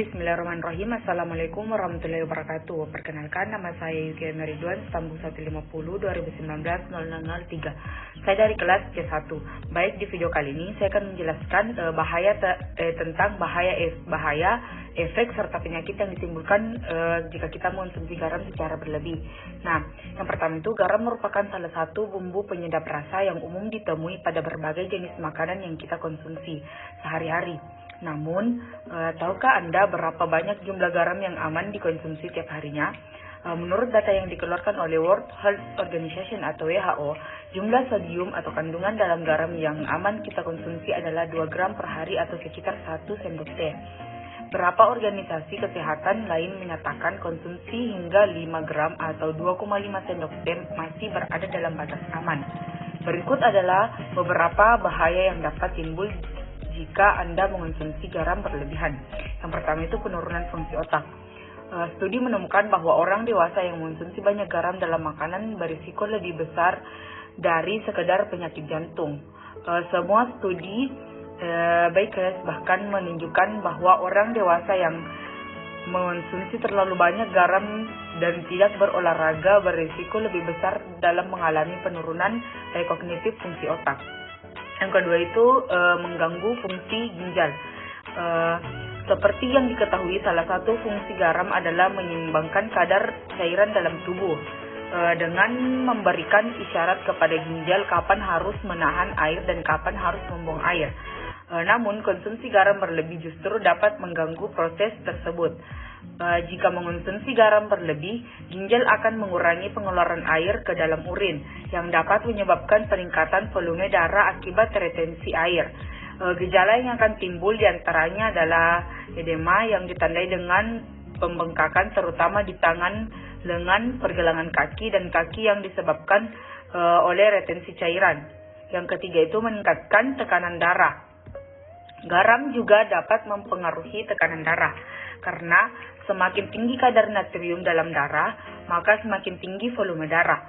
Bismillahirrahmanirrahim. Assalamualaikum warahmatullahi wabarakatuh. Perkenalkan, nama saya Yuki Meriduan, Stambul 150 2019 0003. Saya dari kelas C1. Baik, di video kali ini saya akan menjelaskan tentang bahaya, efek serta penyakit yang ditimbulkan jika kita mengonsumsi garam secara berlebih. Nah, yang pertama itu garam merupakan salah satu bumbu penyedap rasa yang umum ditemui pada berbagai jenis makanan yang kita konsumsi sehari-hari. Namun, tahukah Anda berapa banyak jumlah garam yang aman dikonsumsi tiap harinya? Menurut data yang dikeluarkan oleh World Health Organization atau WHO, jumlah sodium atau kandungan dalam garam yang aman kita konsumsi adalah 2 gram per hari atau sekitar 1 sendok teh. Beberapa organisasi kesehatan lain menyatakan konsumsi hingga 5 gram atau 2,5 sendok teh masih berada dalam batas aman. Berikut adalah beberapa bahaya yang dapat timbul jika Anda mengonsumsi garam berlebihan. Yang pertama itu penurunan fungsi otak. Studi menemukan bahwa orang dewasa yang mengonsumsi banyak garam dalam makanan berisiko lebih besar dari sekedar penyakit jantung. Semua studi bahkan menunjukkan bahwa orang dewasa yang mengonsumsi terlalu banyak garam dan tidak berolahraga berisiko lebih besar dalam mengalami penurunan kognitif fungsi otak. Yang kedua itu mengganggu fungsi ginjal. Seperti yang diketahui, salah satu fungsi garam adalah menyeimbangkan kadar cairan dalam tubuh dengan memberikan isyarat kepada ginjal kapan harus menahan air dan kapan harus membuang air. Namun, konsumsi garam berlebih justru dapat mengganggu proses tersebut. Jika mengonsumsi garam berlebih, ginjal akan mengurangi pengeluaran air ke dalam urin, yang dapat menyebabkan peningkatan volume darah akibat retensi air. Gejala yang akan timbul diantaranya adalah edema yang ditandai dengan pembengkakan terutama di tangan, lengan, pergelangan kaki, dan kaki yang disebabkan oleh retensi cairan. Yang ketiga itu meningkatkan tekanan darah. Garam juga dapat mempengaruhi tekanan darah, karena semakin tinggi kadar natrium dalam darah, maka semakin tinggi volume darah.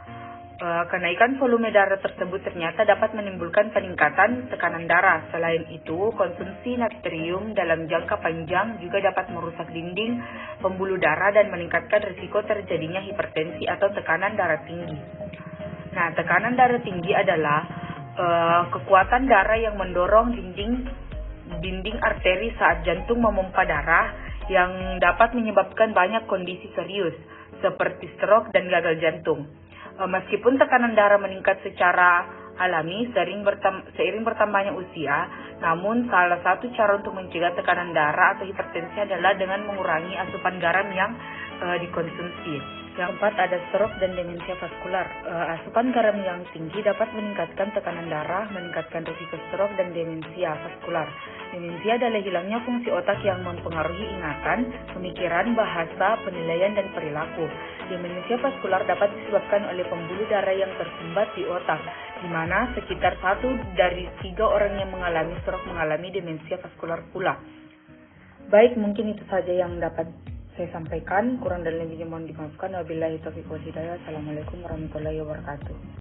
Kenaikan volume darah tersebut ternyata dapat menimbulkan peningkatan tekanan darah. Selain itu, konsumsi natrium dalam jangka panjang juga dapat merusak dinding pembuluh darah dan meningkatkan risiko terjadinya hipertensi atau tekanan darah tinggi. Nah, tekanan darah tinggi adalah kekuatan darah yang mendorong dinding arteri saat jantung memompa darah, yang dapat menyebabkan banyak kondisi serius seperti stroke dan gagal jantung. Meskipun tekanan darah meningkat secara alami seiring bertambahnya usia, namun salah satu cara untuk mencegah tekanan darah atau hipertensi adalah dengan mengurangi asupan garam yang dikonsumsi. Yang keempat ada stroke dan demensia vaskular. Asupan garam yang tinggi dapat meningkatkan tekanan darah, meningkatkan risiko stroke dan demensia vaskular. Demensia adalah hilangnya fungsi otak yang mempengaruhi ingatan, pemikiran, bahasa, penilaian, dan perilaku. Demensia vaskular dapat disebabkan oleh pembuluh darah yang tersumbat di otak, di mana sekitar 1 dari 3 orang yang mengalami stroke mengalami demensia vaskular pula. Baik, mungkin itu saja yang dapat saya sampaikan. Kurang dan lebihnya mohon dimaafkan. Wabillahi taufiq wal hidayah. Assalamualaikum warahmatullahi wabarakatuh.